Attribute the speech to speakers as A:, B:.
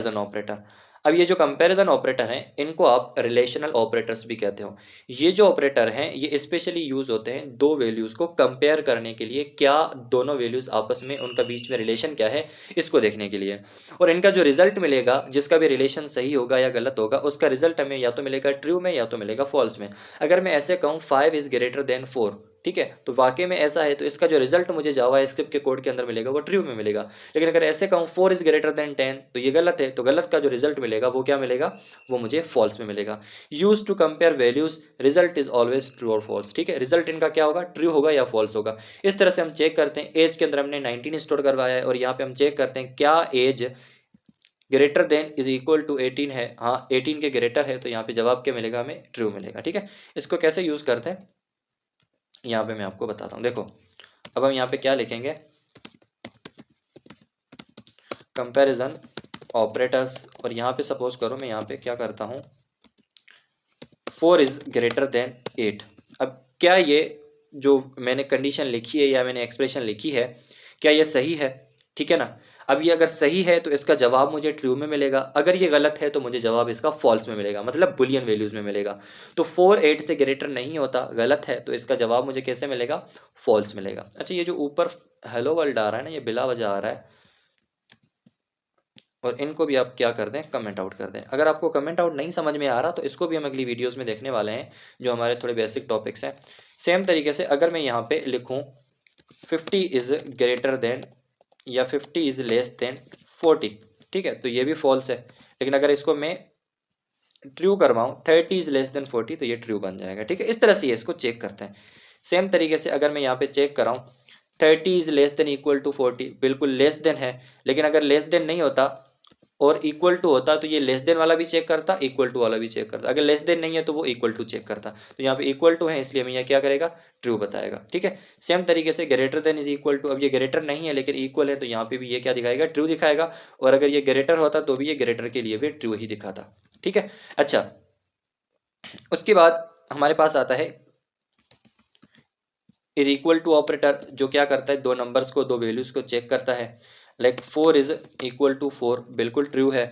A: Comparison operator. अब ये जो कंपैरिजन ऑपरेटर हैं इनको आप रिलेशनल ऑपरेटर्स भी कहते हो। ये जो ऑपरेटर हैं ये स्पेशली यूज होते हैं दो वैल्यूज को कंपेयर करने के लिए, क्या दोनों वैल्यूज आपस में उनका बीच में रिलेशन क्या है इसको देखने के लिए। और इनका जो रिजल्ट मिलेगा, जिसका भी रिलेशन सही होगा या गलत होगा, उसका रिजल्ट हमें या तो मिलेगा ट्रू में या तो मिलेगा फॉल्स में। अगर मैं ऐसे कहूँ 5 इज ग्रेटर देन 4, ठीक है, तो वाकई में ऐसा है तो इसका जो रिजल्ट मुझे जावा स्क्रिप्ट के कोड के अंदर मिलेगा वो ट्रू में मिलेगा। लेकिन अगर ऐसे कहूँ 4 इज ग्रेटर देन 10, तो ये गलत है, तो गलत का जो रिजल्ट मिलेगा वो क्या मिलेगा, वो मुझे फॉल्स में मिलेगा। Use to compare values, result is always true और फॉल्स, ठीक है, रिजल्ट इनका क्या होगा, ट्रू होगा या फॉल्स होगा। इस तरह से हम चेक करते हैं। एज के अंदर हमने 19 स्टोर करवाया है और यहाँ पे हम चेक करते हैं क्या age greater than is equal to 18 है। हाँ 18 के ग्रेटर है, तो यहाँ पे जवाब क्या मिलेगा, हमें ट्रू मिलेगा। ठीक है, इसको कैसे यूज करते हैं यहाँ पे मैं आपको बताता हूँ। देखो अब हम यहाँ पे क्या लिखेंगे, कंपैरिजन ऑपरेटर्स, और यहाँ पे सपोज करो मैं यहाँ पे क्या करता हूँ 4 इज ग्रेटर देन 8। अब क्या ये जो मैंने कंडीशन लिखी है या मैंने एक्सप्रेशन लिखी है, क्या ये सही है, ठीक है ना। अब ये अगर सही है तो इसका जवाब मुझे ट्रू में मिलेगा, अगर ये गलत है तो मुझे जवाब इसका फॉल्स में मिलेगा, मतलब बुलियन वैल्यूज में मिलेगा। तो 4 8 से ग्रेटर नहीं होता, गलत है, तो इसका जवाब मुझे कैसे मिलेगा, फॉल्स मिलेगा। अच्छा ये जो ऊपर हेलो वर्ल्ड आ रहा है ना, ये बिला वजह आ रहा है, और इनको भी आप क्या कर दें, कमेंट आउट कर दें। अगर आपको कमेंट आउट नहीं समझ में आ रहा तो इसको भी हम अगली वीडियोस में देखने वाले हैं, जो हमारे थोड़े बेसिक टॉपिक्स हैं। सेम तरीके से अगर मैं यहाँ पे लिखूँ 50 इज ग्रेटर देन या 50 इज लेस देन 40, ठीक है, तो ये भी फॉल्स है। लेकिन अगर इसको मैं ट्रू करवाऊँ 30 इज लेस देन 40, तो ये ट्रू बन जाएगा। ठीक है, इस तरह से ये इसको चेक करते हैं। सेम तरीके से अगर मैं यहाँ पे चेक कराऊँ 30 is less than equal to 40, बिल्कुल लेस देन है, लेकिन अगर लेस देन नहीं होता और इक्वल टू होता तो ये लेस देन वाला भी चेक करता, इक्वल टू वाला भी चेक करता। अगर लेस देन नहीं है तो वो इक्वल टू चेक करता, तो यहाँ पे इक्वल टू है इसलिए हमें यहाँ क्या करेगा, ट्रू बताएगा। ठीक है, सेम तरीके से greater than is equal to, अब ये ग्रेटर नहीं है लेकिन इक्वल है, तो यहाँ पे भी ये क्या दिखाएगा, ट्रू दिखाएगा। और अगर ये ग्रेटर होता तो भी ये ग्रेटर के लिए भी ट्रू ही दिखाता। ठीक है, अच्छा उसके बाद हमारे पास आता है इज इक्वल टू ऑपरेटर, जो क्या करता है, दो नंबर्स को, दो वैल्यूज को चेक करता है। लाइक 4 इज इक्वल टू 4, बिल्कुल ट्रू है।